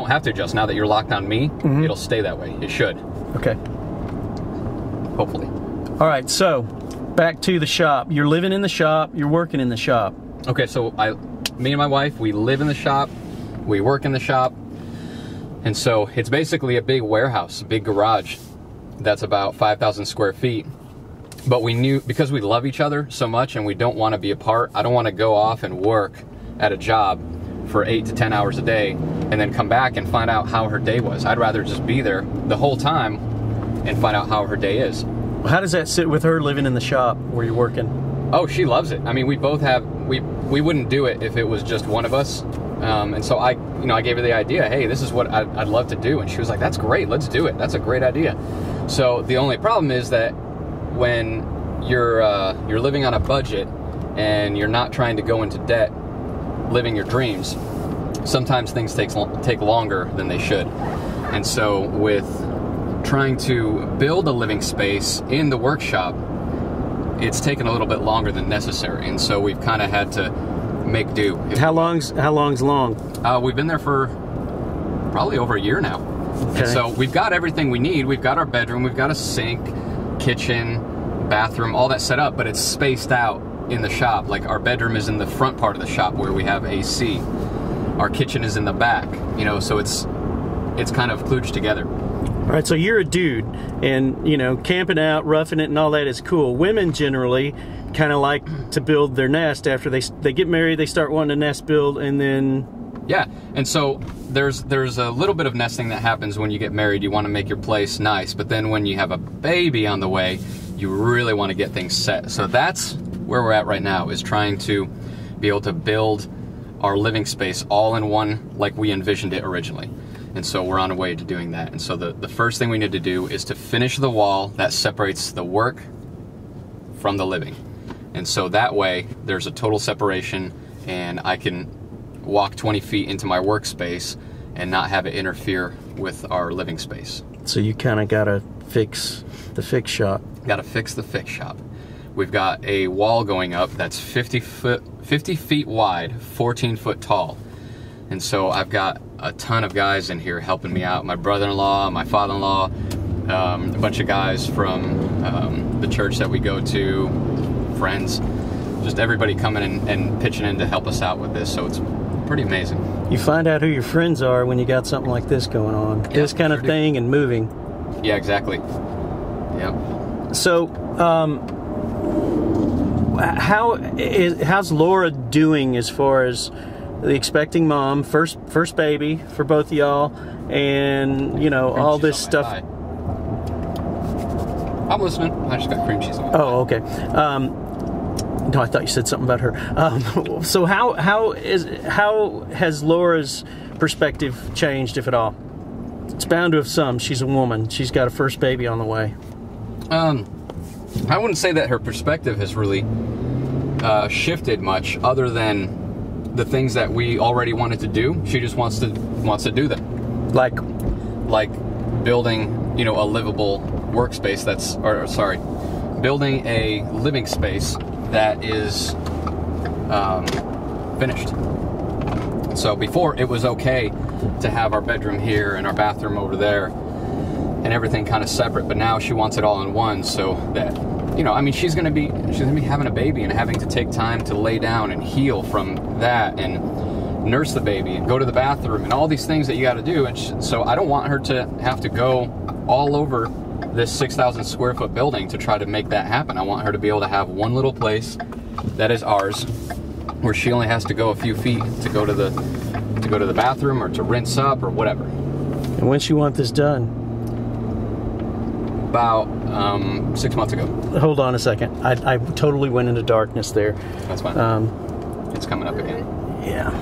don't have to adjust. Now that you're locked on me, it'll stay that way. It should. Okay. Hopefully. All right, so back to the shop. You're living in the shop, you're working in the shop. Okay, so me and my wife, we live in the shop, we work in the shop, and so it's basically a big warehouse, a big garage that's about 5,000 square feet. But we knew, because we love each other so much and we don't want to be apart, I don't want to go off and work at a job for 8 to 10 hours a day and then come back and find out how her day was. I'd rather just be there the whole time and find out how her day is. How does that sit with her living in the shop where you're working? Oh, she loves it. I mean, we both have, we wouldn't do it if it was just one of us. And so I gave her the idea, hey, this is what I'd love to do. And she was like, that's great, let's do it. That's a great idea. So the only problem is that when you're living on a budget and you're not trying to go into debt, living your dreams, sometimes things take longer than they should. And so with trying to build a living space in the workshop, it's taken a little bit longer than necessary, and so we've kind of had to make do. How long's long? We've been there for probably over a year now. Okay. And so we've got everything we need. We've got our bedroom, we've got a sink, kitchen, bathroom, all that set up, but it's spaced out in the shop. Like, our bedroom is in the front part of the shop where we have AC. Our kitchen is in the back, so it's kind of klooged together. All right, so you're a dude, and camping out, roughing it, and all that is cool. Women generally kind of like to build their nest after they get married. They start wanting to nest build, and then and so there's a little bit of nesting that happens when you get married. You want to make your place nice, but then when you have a baby on the way, you really want to get things set. So that's where we're at right now, is trying to be able to build our living space all in one like we envisioned it originally. And so we're on our way to doing that. And so the first thing we need to do is to finish the wall that separates the work from the living. And so that way there's a total separation, and I can walk 20 feet into my workspace and not have it interfere with our living space. So you kind of got to fix the fix shop. Got to fix the fix shop. We've got a wall going up that's 50 feet wide, 14 foot tall. And so I've got a ton of guys in here helping me out. My brother-in-law, my father-in-law, a bunch of guys from the church that we go to, friends, just everybody coming in and pitching in to help us out with this. So it's pretty amazing. You find out who your friends are when you got something like this going on. Yeah, this kind of thing and moving. Yeah, exactly. Yeah. So, how's Laura doing as far as the expecting mom, first baby for both of y'all, and all this stuff? I'm listening. I just got cream cheese on my eye. Oh, okay. No, I thought you said something about her. So how has Laura's perspective changed, if at all? It's bound to have some. She's a woman. She's got a first baby on the way. I wouldn't say that her perspective has really shifted much, other than the things that we already wanted to do. She just wants to do them. Like building, a livable workspace building a living space that is finished. So before, it was okay to have our bedroom here and our bathroom over there and everything kind of separate, but now she wants it all in one, so that she's gonna be having a baby and having to take time to lay down and heal from that and nurse the baby and go to the bathroom and all these things that you got to do. And so I don't want her to have to go all over this 6,000 square foot building to try to make that happen. I want her to be able to have one little place that is ours, where she only has to go a few feet to go to the bathroom or to rinse up or whatever. And when she want this done? About 6 months ago. Hold on a second. I totally went into darkness there. That's fine. It's coming up again. Yeah.